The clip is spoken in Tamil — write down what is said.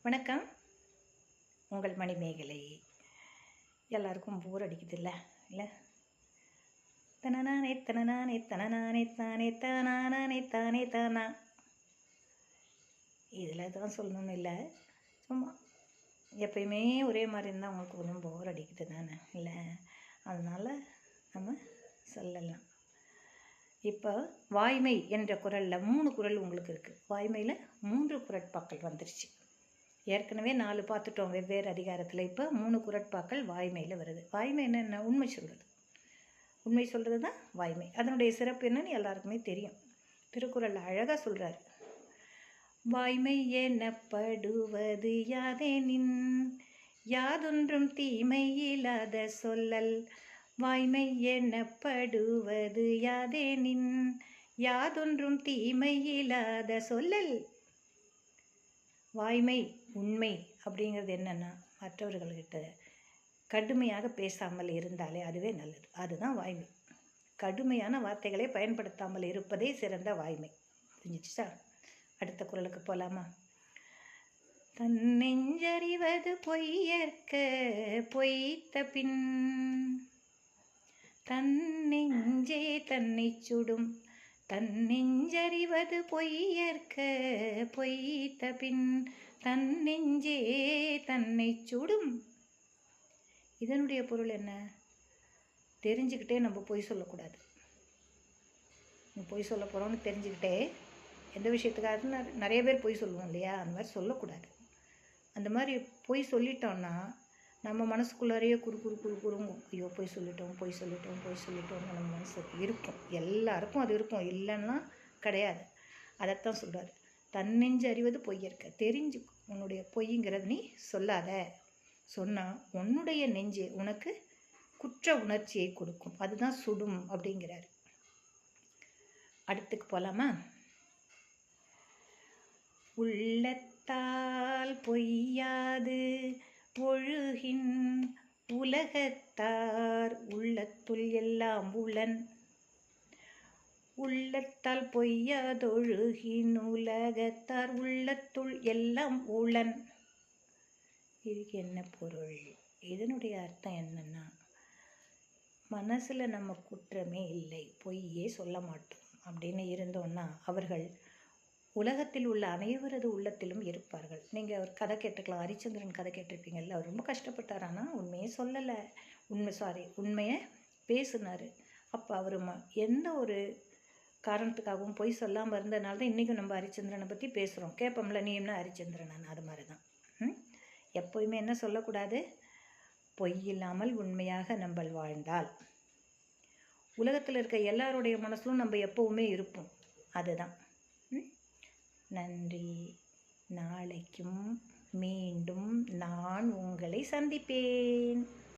வணக்கம். உங்கள் மணிமேகலை. எல்லாருக்கும் போர் அடிக்குதுல்ல இல்லை? தனநானே தனநானே தனநானே தானே தானே தானே தானா. இதில் தான் சொல்லணும்னு இல்லை, சும்மா எப்பயுமே ஒரே மாதிரி இருந்தால் உங்களுக்கு ஒன்றும் போர் அடிக்குது தானே இல்லை? அதனால் நம்ம சொல்லலாம். இப்போ வாய்மை என்ற குறளில் 3 குறள் உங்களுக்கு இருக்குது. வாய்மையில் 3 குறட்பாக்கள் வந்துருச்சு. ஏற்கனவே 4 பார்த்துட்டோம் வெவ்வேறு அதிகாரத்தில். இப்போ 3 குறட்பாக்கள் வாய்மையில் வருது. வாய்மை என்னென்ன? உண்மை சொல்கிறது. உண்மை சொல்கிறது தான் வாய்மை. அதனுடைய சிறப்பு என்னன்னு எல்லாருக்குமே தெரியும். திருக்குறள் அழகாக சொல்கிறார். வாய்மை எனப்படுவது யாதெனின் யாதொன்றும் தீமை இல்லாத சொல்லல். வாய்மை எனப்படுவது யாதெனின் யாதொன்றும் தீமை இல்லாத சொல்லல். வாய்மை உண்மை அப்படிங்கிறது என்னென்னா, மற்றவர்கள்கிட்ட கடுமையாக பேசாமல் இருந்தாலே அதுவே நல்லது. அதுதான் வாய்மை. கடுமையான வார்த்தைகளை பயன்படுத்தாமல் இருப்பதே சிறந்த வாய்மை. புரிஞ்சிச்சா? அடுத்த குறளுக்கு போகலாமா? தன்னெஞ்சறிவது பொய்யற்க பொய்த்த பின் தன்னெஞ்சே தன்னை சுடும். தன்னெஞ்சறிவது பொய்யற்க பொய்த்த பின் தன்னெஞ்சே தன்னை சுடும். இதனுடைய பொருள் என்ன? தெரிஞ்சுக்கிட்டே நம்ம பொய் சொல்லக்கூடாது. பொய் சொல்ல போகிறோம்னு தெரிஞ்சுக்கிட்டே எந்த விஷயத்துக்காக நிறைய பேர் பொய் சொல்லுவோம் இல்லையா? அந்த மாதிரி சொல்லக்கூடாது. அந்த மாதிரி பொய் சொல்லிட்டோம்னா நம்ம மனசுக்குள்ளாரையே குறுங்குங்கும். ஐயோ பொய் சொல்லிட்டோம் நம்ம மனசு இருக்கும். எல்லாருக்கும் அது இருக்கும், இல்லைன்னா கிடையாது. அதைத்தான் சொல்கிறார். தன்னெஞ்சு அறிவது பொய்யற்க. தெரிஞ்சு உன்னுடைய பொய்ங்கிறது நீ சொல்லாத. சொன்னால் உன்னுடைய நெஞ்சு உனக்கு குற்ற உணர்ச்சியை கொடுக்கும். அதுதான் சுடும் அப்படிங்கிறார். அடுத்துக்கு போகலாமா? உள்ளத்தால் பொய்யாது ஒழுகின் உலகத்தார் உள்ளத்துள் எல்லாம் உளன். உள்ளத்தால் பொய்யாதொழுகின் உலகத்தார் உள்ளத்துள் எல்லாம் உளன். இதுக்கு என்ன பொருள்? இதனுடைய அர்த்தம் என்னன்னா, மனசில் நம்ம குற்றமே இல்லை, பொய்யே சொல்ல மாட்டோம் அப்படின்னு இருந்தோன்னா அவர்கள் உலகத்தில் உள்ள அனைவரது உள்ளத்திலும் இருப்பார்கள். நீங்கள் ஒரு கதை கேட்டுக்கலாம். ஹரிச்சந்திரன் கதை கேட்டிருப்பீங்கள்ல. அவர் ரொம்ப கஷ்டப்பட்டார். ஆனால் உண்மையே சொல்லலை. உண்மையை பேசினார். அப்போ அவர் எந்த ஒரு காரணத்துக்காகவும் பொய் சொல்லாமல் இருந்ததுனால தான் இன்றைக்கும் நம்ம ஹரிச்சந்திரனை பற்றி பேசுகிறோம். கேட்போம்ல, நீ என்ன ஹரிச்சந்திரன்? அது மாதிரி தான். எப்போயுமே என்ன சொல்லக்கூடாது? பொய் இல்லாமல் உண்மையாக நம்ம வாழ்ந்தால் உலகத்தில் இருக்க எல்லாருடைய மனசிலும் நம்ம எப்போவுமே இருப்போம். அதுதான். நன்றி. நாளைக்கும் மீண்டும் நான் உங்களை சந்திப்பேன்.